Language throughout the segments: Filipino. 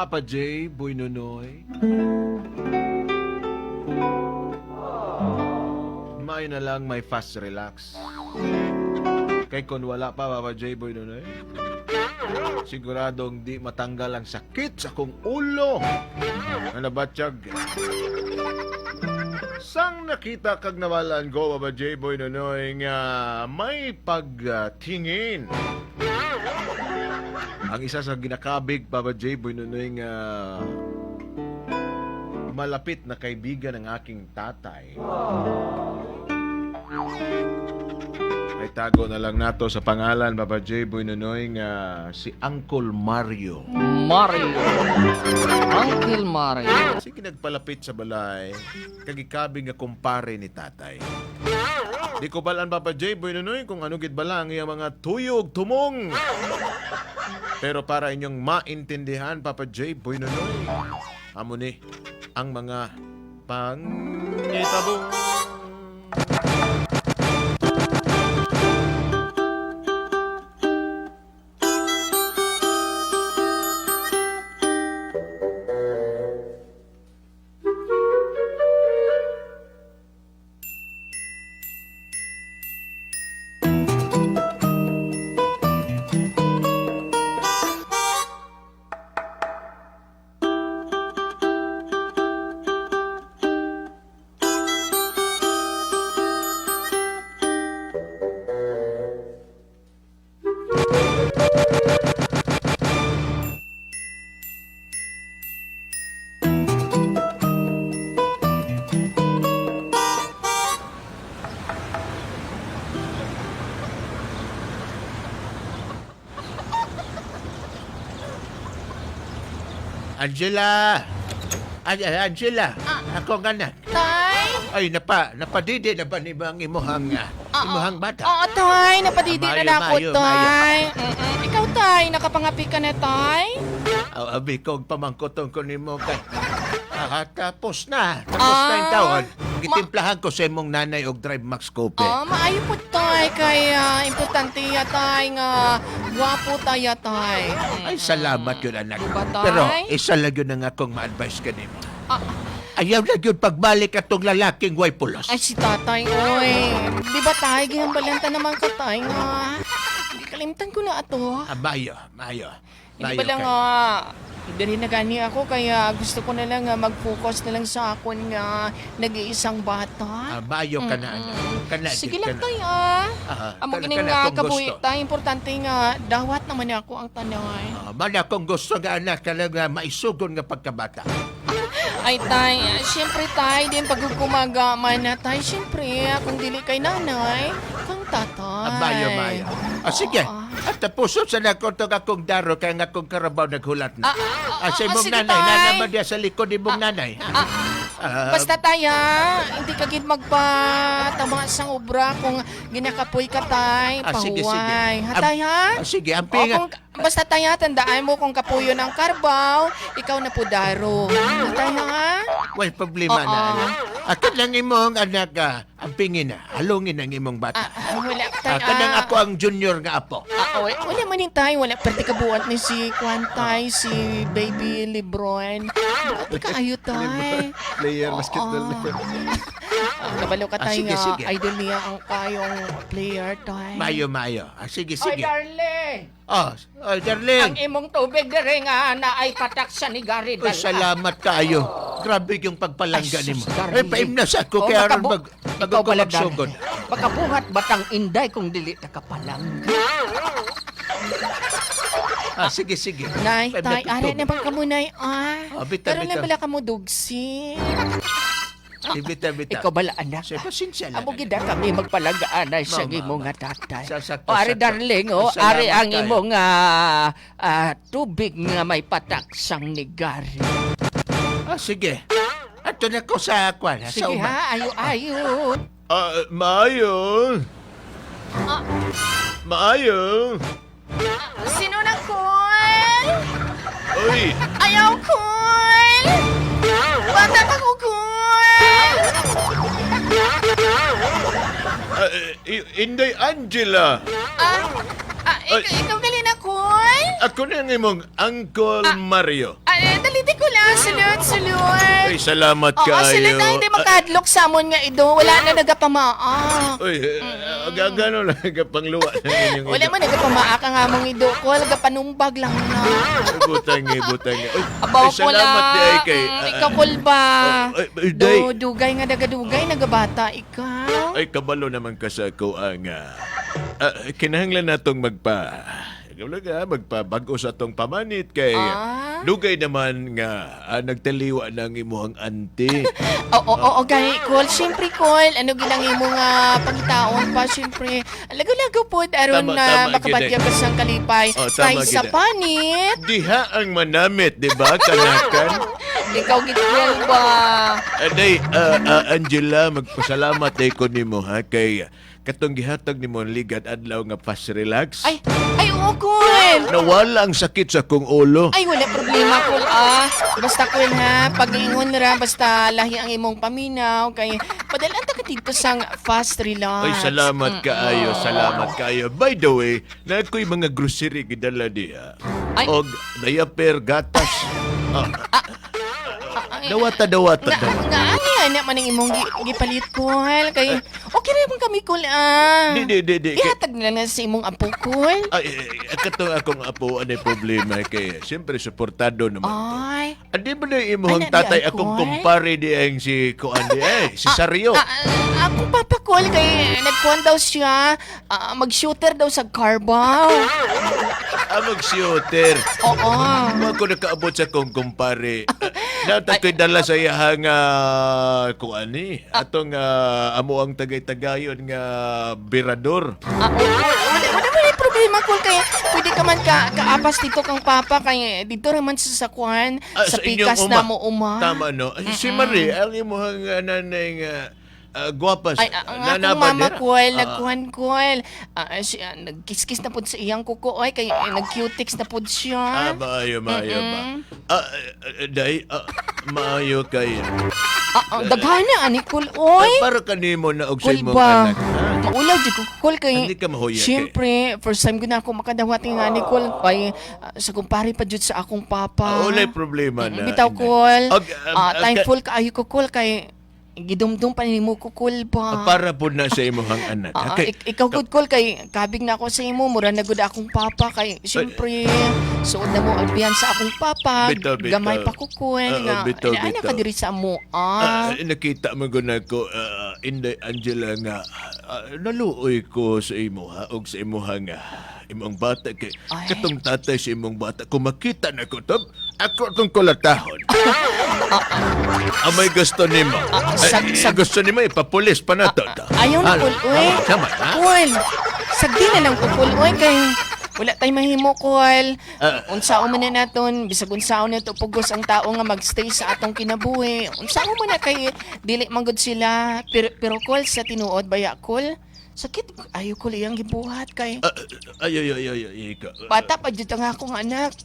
Papa J, Boy Nonoy. May na lang may fast relax. Kay kung wala pa, Papa J, Boy Nonoy, siguradong di matanggal ang sakit sa kong ulo. Ano ba, Chag? Sang nakita kag nawalan ko, Papa J, Boy Nonoy, nga may pagtingin. Ang isa sa ginakabig, Papa J, Boy Nonoy, nga malapit na kaibigan ng aking tatay. Ay tago na lang nato sa pangalan, Papa J, Boy Nonoy, nga si Uncle Mario. Mario. Uncle Mario. Sige nagpalapit sa balay, kagikabing nga kumpare ni tatay. Di ko balaan, Papa J, Boy Nonoy, kung ano gid balang yung mga tuyog, tumong. Pero para inyong maintindihan, Papa J, Boy Nonoy, amo ni ang mga pangitabo. Angela! Angela! Ako nga na. Tay? Ay, napadidi na ba ni bang imuhang bata? Oo, Tay. Napadidi Mayo, na ako, mayo, Tay. Ikaw, Tay. Nakapangapi ka na, Tay? Abi kong pamangkotong ko ni mo kay. Tapos na yung taon. Gitimplahan ko sa imong nanay og Drive Max Cope. Maayo po, Tay. Kaya importante ya, Tay, nga gwapo tayo, Tay. Ay, salamat yun, anak. Diba, Tay? Pero isa lang yun ang akong ma-advise ka nimo. Ayaw na yun pagbalik atong lalaking way pulos. Ay, si Tatay, oy. Di ba, Tay? Ginambalanta naman ka, Tay, nga. Hindi kalimutan ko na ato. Mayo. Hindi ba lang dali na gani ako, kaya gusto ko na lang mag-focus na lang sa akon nga nag-iisang bata. Mayo ka na, anak. Kana, Sige ka lang na. tayo, Amo kana- gining kana nga akong kabuhi gusto. tayo. Importante nga, dawat naman ako ang tanay. Man akong gusto nga, anak, ka lang maisugon nga pagkabata. Ay, tay, siyempre tay, din pag gumagaman na tay, siyempre, kung dili kay nanay, kang tatay. Mayo. Sige. At tapuso sa nako to akong daro kaya nga akong karabaw naghulat na. Sa imong sige, nanay, tay. nanaman diya sa likod ni imong nanay. Basta taya, hindi ka gid magpatama sang obra kung ginakapoy ka tay, Sige. pahuway. Hatay ha? Sige, ang O, pinga. basta taya, tandaan mo kung kapuyo ng karbaw, ikaw na po daro. Hatay ha? Way problema na. anak. Akat lang imong anak, ang pingin na, halungin ang imong bata. Wala tay. Kanang ako ang junior nga apo. Wala man yung tay, wala pwede kabuat ni si Kwantay, si Baby Lebron. Buti ka ayo tay. Player, Kabalo ka tay sige, nga, sige. idol niya ang kayong player tay. Mayo. Sige. darling! Ay, darling. imong tubig dire nga na ay patak sa ni Gary Ay, salamat kaayo. Grabe yung pagpalangga Ay, ni mo. sus, darling. Ay, paimnas ako kaya ron Ikaw pala, magsugod. Makabuhat batang inday kung dili na kapalang. Sige. Nay, Paimnas tay, ko aray to. na bang kamunay, bitaw. Pero na bala ka mo dugsi. Bita. Ikaw bala, anak. Say, pasensya lang. Amo gida kami magpalagaan ay sa Mama. imong nga tatay. Sakto, O, ari sakto. darling, Salamat ari ang kayo. imong tubig nga may patak sang ni Gary. Sige. Ato na ko sa kwan. Sa Sige uma. ha, ayo. Maayo. Maayo. Sino na Koy? Uy. Ayaw Koy! Bata ka ko Koy! Inday Angela. Ikaw gali na Koy? Ako na ang imong Uncle Mario. Daliti ko lang, sulod. Ay, salamat Oo, kayo. sulod na hindi makadlok sa amon nga ido. Wala na nagapamaa. Uy, gagano lang pangluwa na inyong Wala mo nagapamaa ka nga mong ido ko. Nagapanumbag lang na. Butangi. Uy, Abaw ay, ko salamat lang. di ay kay... Ikaw kulba. Day. Dugay nga dagadugay. Nagabata ikaw. Ay, kabalo naman ka sa ko ang... kinahanglan natong magpabago sa atong pamanit kay dugay naman nga nagtaliwa ng imuhang auntie. Oo, gani, Col. Siyempre, Col. Ano gilang imo nga pangitaon pa, siyempre. Lago-lago po, aron Tama, na tama, makabadya gid. ka sang kalipay. Oh, tama, Kay sa gid. panit. Diha ang manamit, di ba, kanakan? Ikaw gitwal ba? Day, Angela, magpasalamat day ko nimo ha kay katong gihatag nimo ang ligad adlaw nga pas relax. Ay, oo, Col. Nawala ang sakit sa kong ulo. Ay, wala problema, Col. Basta, Col, ha. Pag-ingon ra, basta lahi ang imong paminaw. Kay, padalan ta ka dito sang fast relax. Ay, salamat kaayo. By the way, na ako'y mga grocery gidala diha. Ay. Og diaper, gatas. Ay, Dawata. Nga, ani man ang imong gipalit, Col. Kay, okay rin kami, Col, Di. Ihatag na na sa imong apo, Col. Katong akong apo, anay problema kay siyempre suportado naman. Ay. Andi ba na imong Ay, na, tatay di, akong Col? kumpare di ang si Kuan di si Sario. Akong papa, Col, kay nagkuhan daw siya, mag-shooter daw sa Carbow. Mag-shooter. Oo. Ako nakaabot sa kong kumpare. Nata ko'y dala sa iyahang kuan ni. Atong amo ang tagay-tagayon nga birador. Wala may problema, Col, kaya pwede ka man kaapas dito kang papa, kaya dito naman sa sakwan, sa pikas inyong na mo uma. Tama no. Si Marie, ang imong nanay nga guwapas. Ay, ang akong mama, Col, nagkuhan, Col. Nagkiskis na po sa iyang kuko, ay, kaya nag-cutics na po siya. Maayo ba? Day, maayo kayo. Daghana, ani, Col, oy. Para kanimo na og sa Col imong ba? anak. ha? Maulaw, di ko, Col, kay... Hindi ka mahuya, Siyempre, first time ko na ako makadawati nga ni Col, kay sa kumpare pa jud sa akong papa. Walay problema na. Bitaw, Inday. Col. Og, Thankful kaayo ko, Col, kay gidumdum pa nimo ko, Col, ba? para po na sa imong anak. Ikaw good, Col, kay kabig na ako sa imo, mura na gud akong papa, kay siyempre, suod na mo agbiyan sa akong papa, Bitaw. gamay pa ko, Col, nga, Bitaw. ana ka diri sa amo, Nakita mo na ko, Inday Angela nga, naluoy ko sa imo ha, og sa imo nga, imong bata kay Ay. katong tatay sa imong bata kung makita na ko to ako tong kulatahon. Amay gusto nimo. Gusto nimo ipapulis pa na to. Ayaw na, Col, uy. Tama na. Col, sagdi na lang ko, Col, uy, kay wala tay mahimo, Col. Unsaon man na naton, bisag unsaon na to pugos ang tao nga magstay sa atong kinabuhi. Unsaon man na kay dili manggod sila. Pero Col, sa tinuod baya, Col, sakit ayo ko liyang gibuhat kay Ay. bata pa jud ang akong anak.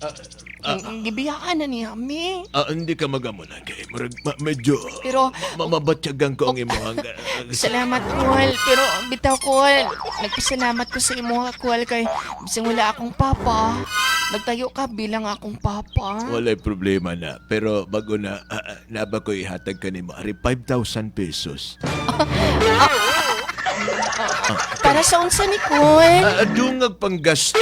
Gibiyaan na niya mi. Hindi ka magamon kay medyo Pero mamabatyagan ko ang imong salamat, Col. Pero bitaw, Col, nagpasalamat ko sa imo, Col, kay bising wala akong papa. Nagtayo ka bilang akong papa. Walay problema na. Pero bago na, naba ko ihatag ka ni Mari 5,000 pesos. Para sa unsa ni Col? Dungag pang gasto.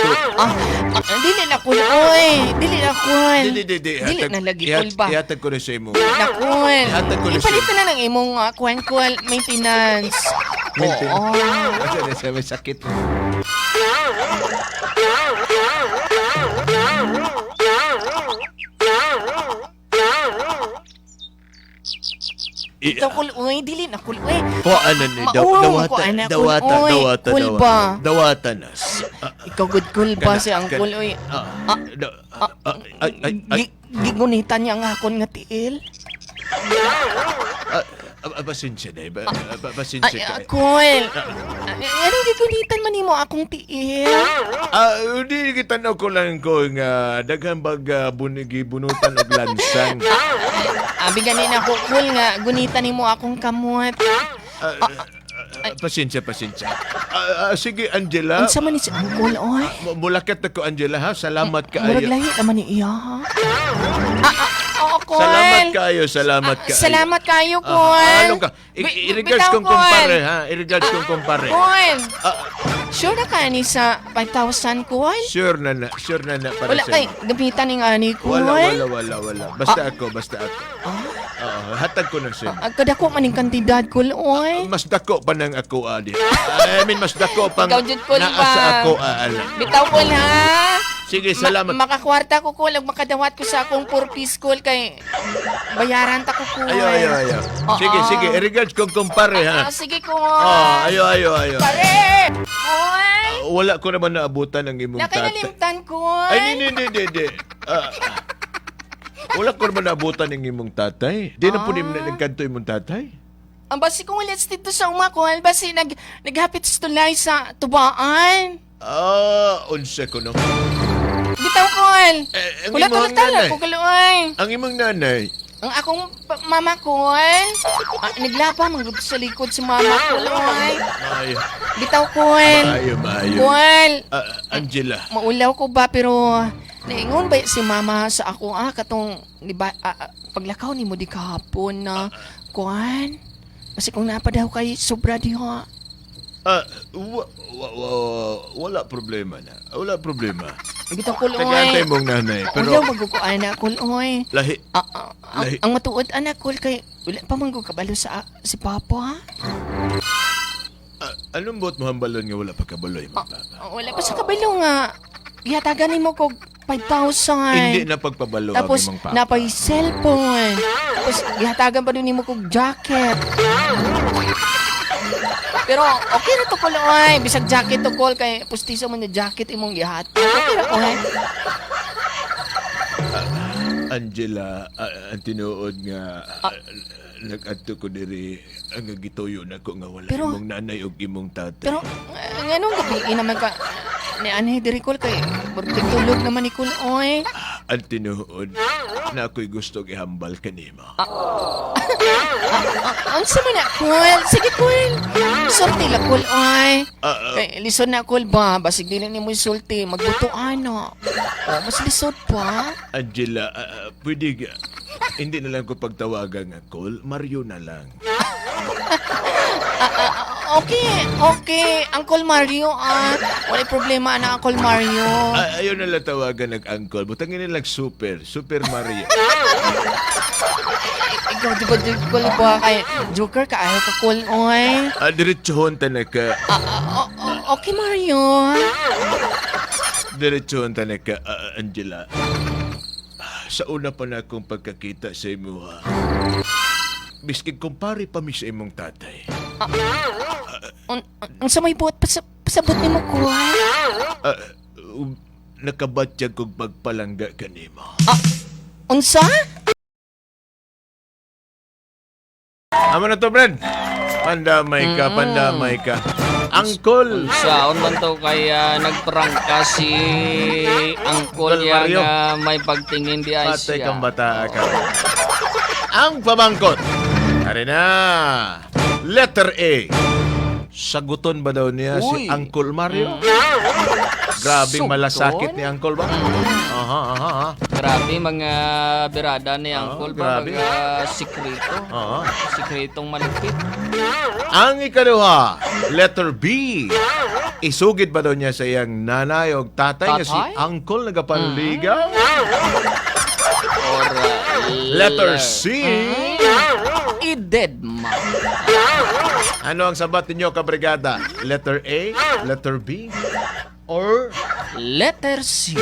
Dili na, Col, oy. Dili na, Col. Dili na lagi, Col, ba? Ihatag ko na sa imo. Na, Col. Ihatag ko na Ipalit siya. na ng imong kuwan, Col, maintenance. Oo. Sa may sakit. Ikaw, Col, oy. Dili na, Col, oy. Kuhaan na ni. Mauwaw ko, anak, Col, oy. Col ba? Dawata na. Ikaw, good, Col ba si ang Col, oy. Gigunitan niya ang akon nga tiil. Pasensya na. Ay, Pasensya ka. Col. Ano gigunitan man nimo akong tiil? Hindi kitanaw ko lang ko nga daghang bag bunutan og lansang. Abi ganin ako, Col, nga gunitan nimo akong kamot. Pasensya. Sige, Angela. Unsa man ni si Uncle, oy? Mulakat na ko, Angela, ha? Salamat ka. Murag lahi naman ni iya, ha? Uncle. Salamat kayo. Salamat kayo, Ah, Col. ano ka? I-regards kong kumpare, ha? I-regards kong kumpare. Col. Ah, Sure na ka ni sa 5,000, Col? sure na para Wala sa kay gamitan ng ani, Col. Wala. Basta ako. Hatag ko na siya. Ang kadako man yung kantidad, Col, oy. Mas dako pa ng ako, Adi. I mean, mas dako pang Ikaw, Jud, Col, naa ba? sa ako, ala. Bitaw, Col, ha? Sige, salamat. Makakwarta ko, Col. Ug makadawat ko sa akong 4-piece, Col, kay bayaran ta ko, Col. Ayo. Sige. I-regards kong kumpare, ha? Sige, Col. Ayo. Pare! Col! Wala ko naman naabutan ng imong tatay. Nakanalimtan, Col. Ay, hindi. Wala ko naman naabutan ng imong tatay. Di na po ni nagkanto imong tatay. Ang basi kong ulit dito sa umakol, basi naghapit sa tulay sa tubaan. Unsa ko no. Bitaw, Col. ang Kulat imong ulit nanay. ko kaluoy. Ang imong nanay. Ang akong mama, Col. Naglapa, magluto sa likod si mama, Col. Maayo. Bitaw, Col. Maayo. Col. Angela. Maulaw ko ba, pero naingon ba si mama sa ako, katong, di ba, paglakaw ni mo di kahapon na, Col. Kasi kung napadaw kay sobra di ha. Wala problema na. Wala problema. Bitaw, Col, Nagantay oy. mong nanay. Ulaw, Pero magukuan na, Col, oy. lahi. Lahi. Ang matuod, anak, Col, kay wala pa manggo kabalo sa si Papa. Anong buot mo hambalon nga wala pa kabaloy, mga papa? Wala pa sa kabalo nga. Ihatagan mo ko 5,000. Hindi na pagpabalo Tapos, ang imong papa. napay cellphone. Tapos, ihatagan pa rin mo kong jacket. Pero, okay na to, Col, oy. Bisag jacket to, Col, kay pustiso mo na jacket imong gihat. Okay na, oy. Angela, ang tinuod nga nag-adto ko diri ang gituyo na ko nga wala Pero- imong nanay ug imong tatay. Pero, nganong gabi naman ka ni Anay diri, Col, kay burtig tulog naman ni Col, oy. Ang tinuod na ako'y gusto ihambal kanimo. Ang sama na, Col. Sige, Col. Sulti la, Col, oy. Kay, lison na, Col, ba? Basig din ni mo sulti. Magbutuan, no. Mas lisod pa. Angela, pwede ga, hindi na lang ko pagtawagan nga call, Mario na lang. Okay. Uncle Mario, wala problema na, Uncle Mario. Ayaw na lang tawagan ng-uncle, butangin na lang Super Mario. Ikaw, di ba, Col, ba? Kay Joker, kaayaw ka, Col, oy. Diretsohon ta na ka, Okay, Mario. diretsohon ta na ka, Angela. Sa una pa na akong pagkakita sa imo, ha. Biskin kumpare pa mi sa imong tatay. Ang sa may buhat, pasabot ni mo, Col. Nakabatyag kong pagpalangga kanimo. Unsa? Amo na to, Brad. Pandamay ka. Angkol! Saon man to kaya nagprangka si Angkol Uncle ya Mario. nga may pagtingin di ay Patay siya. kang bata ka. Ang pabangkot. Tari na. Letter A. Saguton ba daw niya si Uy. Uncle Mario? Grabing Saguton? malasakit ni Uncle ba? Aha. Grabe mga birada ni Angkol ba grabe. mga sikreto. Aha. Sikretong malupit. Ang ikaduha, letter B. Isugid ba daw niya sa iyang nanay o tatay nga si Tatay? Uncle nagapanligaw? Or Letter C. I-dead ma. Ano ang sabat ninyo, kabrigada? Letter A, letter B, or Letter C.